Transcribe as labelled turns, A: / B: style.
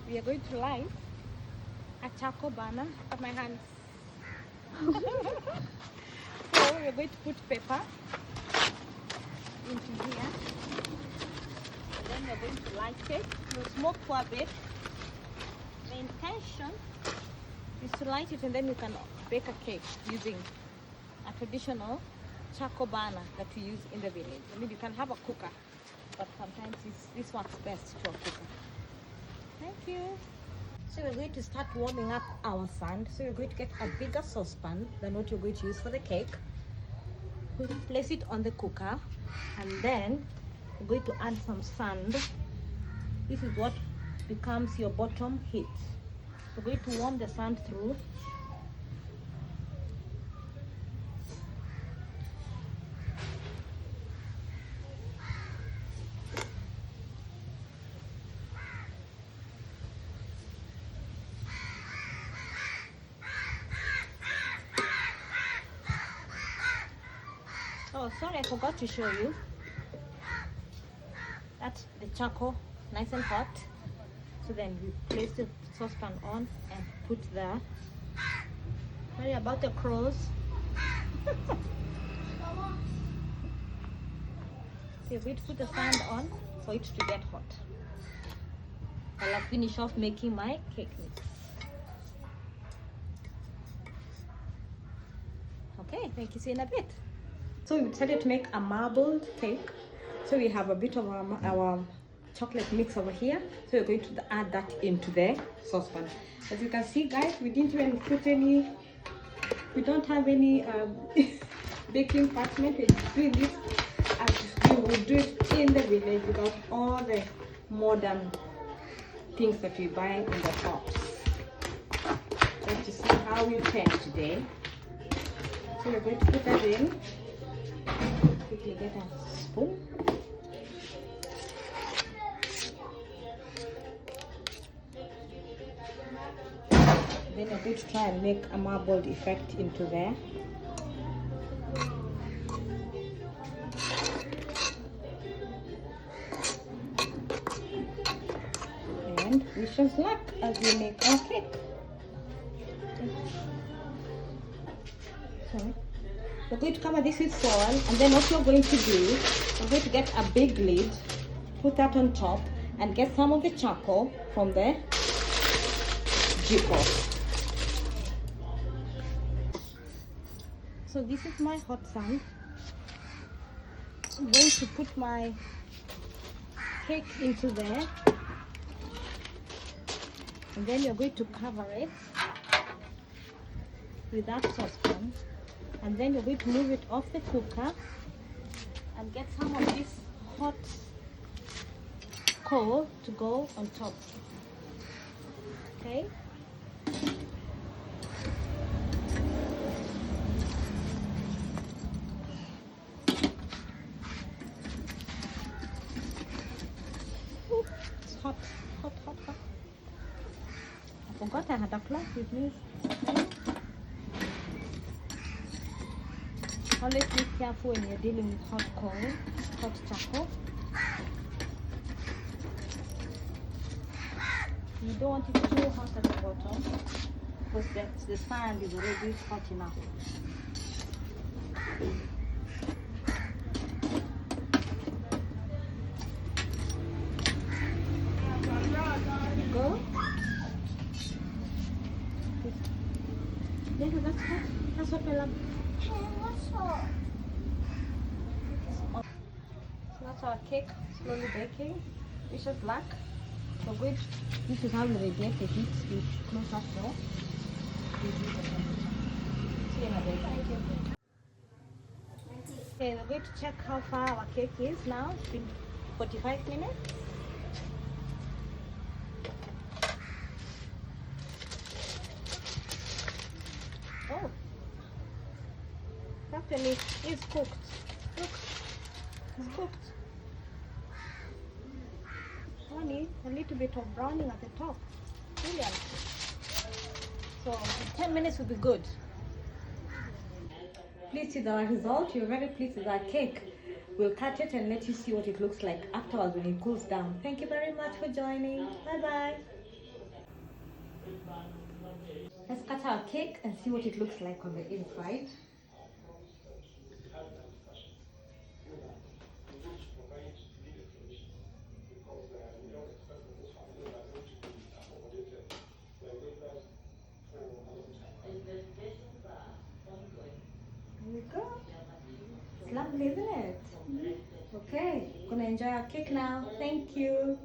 A: we are going to light a charcoal burner at my hands. So we're going to put pepper into here, and then we're going to light it. We'll smoke for a bit. The intention is to light it and then you can bake a cake using a traditional charcoal burner that we use in the village. I mean, you can have a cooker, but sometimes this works best to a cooker. Thank you. So we're going to start warming up our sand. So you're going to get a bigger saucepan than what you're going to use for the cake. We'll place it on the cooker, and then we're going to add some sand. This is what becomes your bottom heat. We're going to warm the sand through. Oh, sorry, I forgot to show you. That's the charcoal, nice and hot. So then we place the saucepan on and put the, sorry about the crows. We're going to put the sand on for it to get hot. I'll finish off making my cake mix. Okay, thank you. See you in a bit. So we decided to make a marbled cake. So we have a bit of our chocolate mix over here. So we're going to add that into the saucepan. As you can see, guys, we didn't even put any, we don't have any baking parchment. We're doing this as we would do it in the village without all the modern things that we buy in the shops. Just to see how we fare today. So we're going to put that in. Quickly get a spoon. Then I'm going to try and make a marbled effect into there. And wish us luck as we make our cake. So we're going to cover this with foil, and then what you're going to do, you're going to get a big lid, put that on top, and get some of the charcoal from the jiko. So this is my hot sand. I'm going to put my cake into there, and then you're going to cover it with that saucepan, and then you're going to move it off the cooker and get some of this hot coal to go on top. Okay. It's hot, hot, hot, hot. I forgot I had a cloth with me. Always be careful when you're dealing with hot coal, hot charcoal. You don't want it too hot at the bottom because the sand is already hot enough. Go. That's what I love. So that's our cake slowly baking. Wish us luck. So good. This is how we radiate the heat with close up door. See you in a bit. Thank you. Okay, we're going to check how far our cake is now. It's been 45 minutes. Oh, actually, it's cooked. Look, it's cooked. Only a little bit of browning at the top. Brilliant. So 10 minutes will be good. Pleased with our result. You're very pleased with our cake. We'll cut it and let you see what it looks like afterwards when it cools down. Thank you very much for joining. Bye bye. Let's cut our cake and see what it looks like on the inside. There we go. It's lovely, isn't it? Okay, gonna enjoy our cake now. Thank you.